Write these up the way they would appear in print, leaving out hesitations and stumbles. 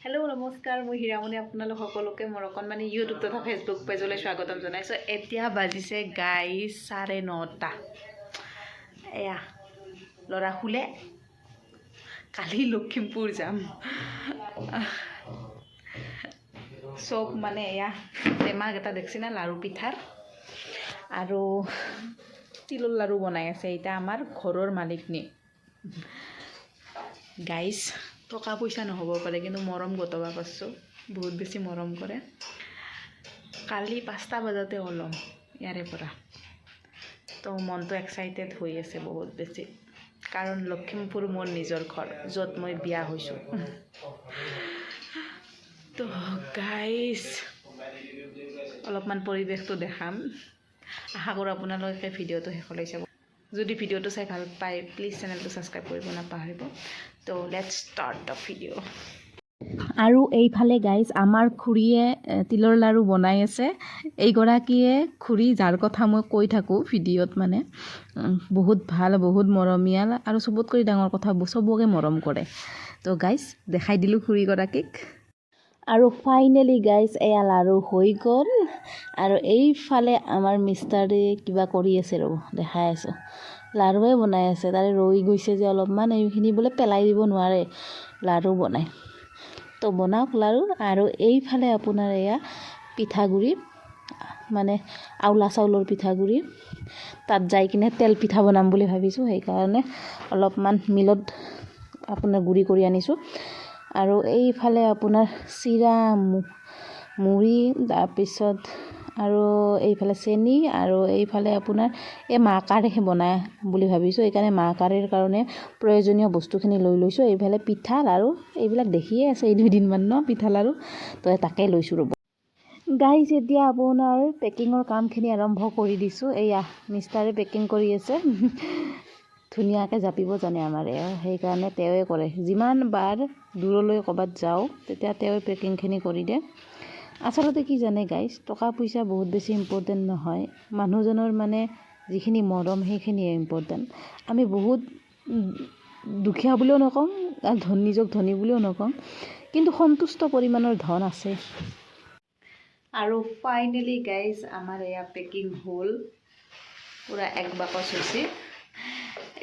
Hello' নমস্কাৰ, মই হীৰামণি। আপোনালোক সকলোকে মোৰ অকণমানি ইউটিউব তথা ফেচবুক পেজলৈ স্বাগতম জনাইছোঁ। এতিয়া বাজিছে গাইজ 9:30। এয়া ল'ৰা শুলে, কালি লখিমপুৰ যাম। চব মানে এয়া টেমাকেইটা দেখছি না, লাৰু পিঠাৰ আৰু তিলৰ লাৰু বনাই আছে। এতিয়া আমাৰ ঘৰৰ মালিকনী গাইজ। টকা পইচা নহ'ব পাৰে, কিন্তু মৰম গতবা পাৰছোঁ, বহুত বেছি মৰম কৰে। কালি 5টা বজাতে ওলাম ইয়াৰে পৰা, তো মনটো এক্সাইটেড হৈ আছে বহুত বেছি, কাৰণ লখিমপুৰ মোৰ নিজৰ ঘৰ, য'ত মই বিয়া হৈছোঁ। তো গাইজ অলপমান পৰিৱেশটো দেখাম, আশা কৰোঁ আপোনালোকে ভিডিঅ'টো শেষলৈ চাব। যদি ভিডিঅ'টো চাই ভাল পায় প্লিজ চেনেলটো ছাবস্ক্ৰাইব কৰিব নাপাহৰিব। তো লেটছ ষ্টাৰ্ট দ্য ভিডিঅ'। আৰু এইফালে গাইজ আমাৰ খুৰীয়ে তিলৰ লাৰু বনাই আছে। এইগৰাকীয়ে খুৰী, যাৰ কথা মই কৈ থাকোঁ ভিডিঅ'ত, মানে বহুত ভাল, বহুত মৰমীয়াল, আৰু চবতকৈ ডাঙৰ কথা চবকে মৰম কৰে। তো গাইজ দেখাই দিলোঁ খুৰীগৰাকীক। আৰু ফাইনেলি গাইজ এয়া লাৰু হৈ গ'ল। আৰু এইফালে আমাৰ মিষ্টাৰে কিবা কৰি আছে, ৰ'ব দেখাই আছোঁ, লাৰুৱে বনাই আছে। তাৰে ৰৈ গৈছে যে অলপমান, এইখিনি বোলে পেলাই দিব নোৱাৰে, লাৰু বনাই। তো বনাওক লাৰু। আৰু এইফালে আপোনাৰ এয়া পিঠাগুড়ি, মানে আউলা চাউলৰ পিঠাগুড়ি, তাত যাই কিনে তেল পিঠা বনাম বুলি ভাবিছোঁ, সেইকাৰণে অলপমান মিলত আপোনাৰ গুড়ি কৰি আনিছোঁ। আৰু এইফালে আপোনাৰ চিৰা, মুড়ি, তাৰপিছত আৰু এইফালে চেনি, আৰু এইফালে আপোনাৰ এই মাহ কাঢ়ি বনাই বুলি ভাবিছোঁ, সেইকাৰণে মাহ কাঢ়িৰ কাৰণে প্ৰয়োজনীয় বস্তুখিনি লৈ লৈছোঁ। এইফালে পিঠা লাৰু এইবিলাক দেখিয়ে আছে এই 2 দিনমান ন, পিঠা লাৰু, তো তাকে লৈছোঁ ৰ'ব গাইজ। এতিয়া আপোনাৰ পেকিঙৰ কামখিনি আৰম্ভ কৰি দিছোঁ। এয়া মিষ্টাৰে পেকিং কৰি আছে। ধুনীয়াকৈ জাপিব জানে আমাৰ, সেইকাৰণে তেওঁৱে কৰে। যিমান বাৰ দূৰলৈ ক'ৰবাত যাওঁ তেতিয়া তেওঁৱে পেকিংখিনি কৰি দিয়ে। আচলতে কি জানে গাইজ, টকা পইচা বহুত বেছি ইম্পৰ্টেণ্ট নহয়, মানুহজনৰ মানে যিখিনি মৰম সেইখিনিয়ে ইম্পৰ্টেণ্ট। আমি বহুত দুখীয়া বুলিও নকওঁ, নিজক ধনী বুলিও নকওঁ, কিন্তু সন্তুষ্ট পৰিমাণৰ ধন আছে। আৰু ফাইনেলি গাইজ আমাৰ এয়া পেকিং হ'ল, পূৰা এক বাকচ হৈছে।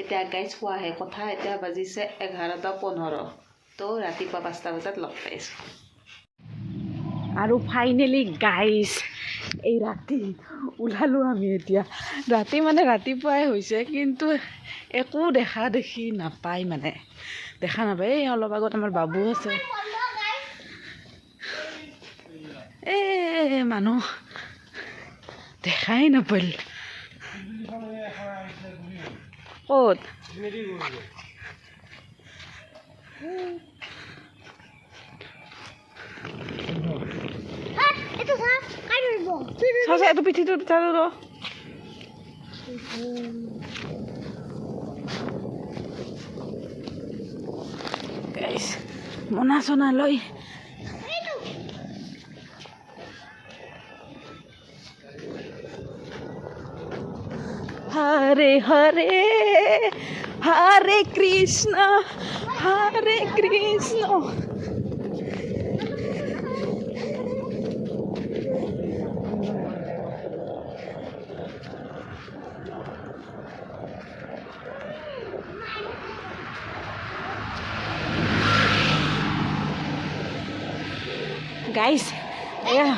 এতিয়া গাইজ খোৱাহে কথা। এতিয়া বাজিছে 11:15, তো ৰাতিপুৱা 5টা বজাত লগ পাইছোঁ। আৰু ফাইনেলি গাইজ এই ৰাতি ওলালোঁ আমি। এতিয়া ৰাতি মানে ৰাতিপুৱাই হৈছে, কিন্তু একো দেখা নাপায়, মানে দেখা নাপায়। এই অলপ আগত আমাৰ বাবু আছে, মানুহ দেখাই নাপাল। ক'ত এইটো পিঠিটো ৰ মনা চনা লৈ হৰে হৰে হৰে কৃষ্ণ হৰে কৃষ্ণ। গাইজ এয়া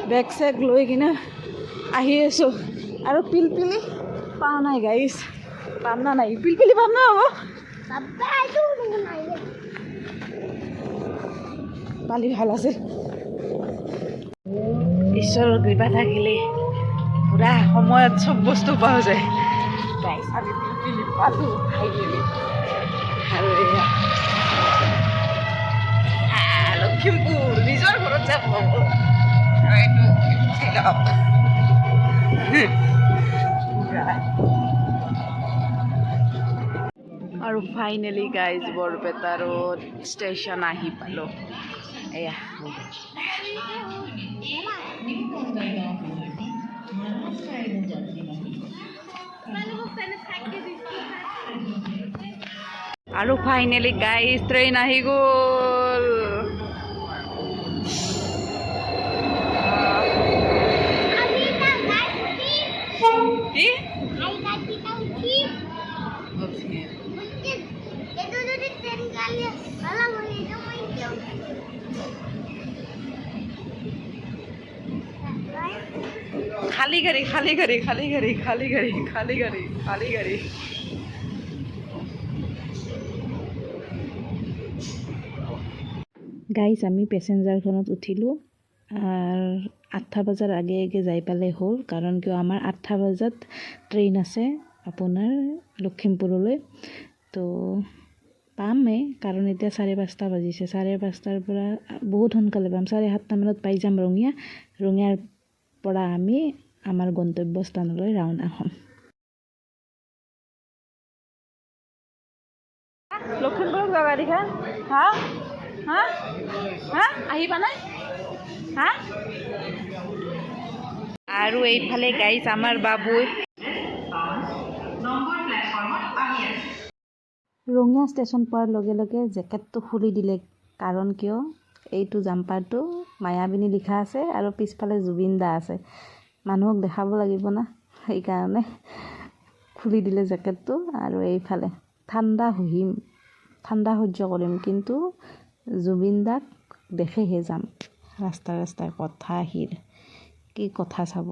বেগ চেগ লৈ কিনে আহি আছোঁ। আৰু পিলপিলি পাওঁ নাই গাইজ, পাম না নাই? পিলপিলি পাম না হ'ব? পালি ভাল আছিল। ঈশ্বৰৰ কৃপা থাকিলে পুৰা সময়ত চব বস্তু পোৱা যায়। গাইজ আমি পিলপিলি পালোঁ ফাইনেলি। আৰু এয়া লখিমপুৰ নিজৰ ঘৰত যাব। আৰু finally guys Barpeta road station আহি পালোঁ। এয়া আৰু ফাইনেলি গাইজ ট্ৰেইন আহি গ'ল। খালি গাড়ী খালি গাড়ী খালি গাড়ী খালি গাড়ী খালি গাড়ী খালি গাড়ী গাইজ আমি পেচেঞ্জাৰখনত উঠিলোঁ আৰ 8টা বজাৰ আগে আগে যাই পালে হ'ল কাৰণ কিয় আমাৰ 8টা বজাত ট্ৰেইন আছে আপোনাৰ লখিমপুৰলৈ তো পামেই কাৰণ এতিয়া 5:30 বাজিছে 5:30 পৰা বহুত সোনকালে পাম 7:30 মানত পাই যাম ৰঙিয়াৰ পৰা আমি আমাৰ গন্তব্য স্থানলৈ ৰাওনা হ'ম লখিমপুৰ যাবা দেখা হা হা হা আহিবা নাই হা আৰু এইফালে গাইজ আমাৰ বাবুই ৰঙিয়া ষ্টেচন পোৱাৰ লগে লগে জেকেটটো খুলি দিলে কাৰণ কিয় এইটো জাম্পাৰটো মায়াবিনী লিখা আছে আৰু পিছফালে জুবিন দা আছে মানুহক দেখাব লাগিব না সেইকাৰণে খুলি দিলে জেকেটটো আৰু এইফালে ঠাণ্ডা সহ্য কৰিম কিন্তু জুবিন দাক দেখেহে যাম ৰাস্তাই কথা কি কথা চাব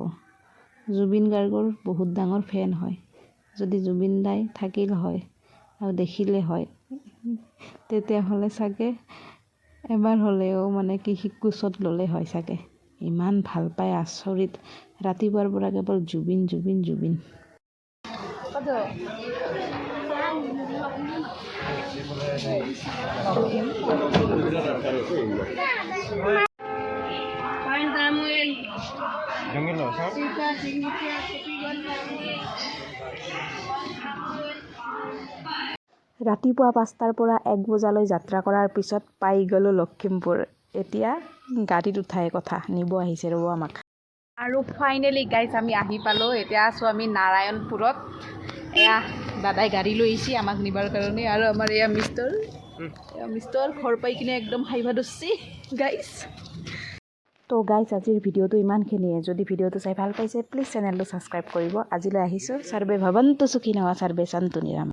জুবিন গাৰ্গৰ বহুত ডাঙৰ ফেন হয় যদি জুবিন দাই থাকিল হয় আৰু দেখিলে হয় তেতিয়াহ'লে চাগে এবাৰ হ'লেও মানে কি কোচত ল'লে হয় চাগে ইমান ভাল পায় আচৰিত ৰাতিপুৱাৰ পৰা কেৱল জুবিন ৰাতিপুৱা 5টাৰ পৰা 1 বজালৈ যাত্ৰা কৰাৰ পিছত পাই গ'লোঁ লখিমপুৰ এতিয়া গাড়ীত উঠাই কথা নিব আহিছে ৰ'ব আমাক আৰু ফাইনেলি গাইজ আমি আহি পালোঁ এতিয়া আছোঁ আমি নাৰায়ণপুৰত এয়া দাদাই গাড়ী লৈ আহিছে আমাক নিবৰ কাৰণে আৰু আমাৰ এয়া মিষ্টাৰ ঘৰ পাই কিনে একদম হাইভা ধৰছি গাইজ তো গাইজ আজিৰ ভিডিঅ'টো ইমানখিনিয়ে যদি ভিডিঅ'টো চাই ভাল পাইছে প্লিজ চেনেলটো ছাবস্ক্ৰাইব কৰিব আজিলৈ আহিছোঁ চাৰ্বে ভৱন্তু সুখিনঃ চাৰ্বে সন্তু নিৰাময়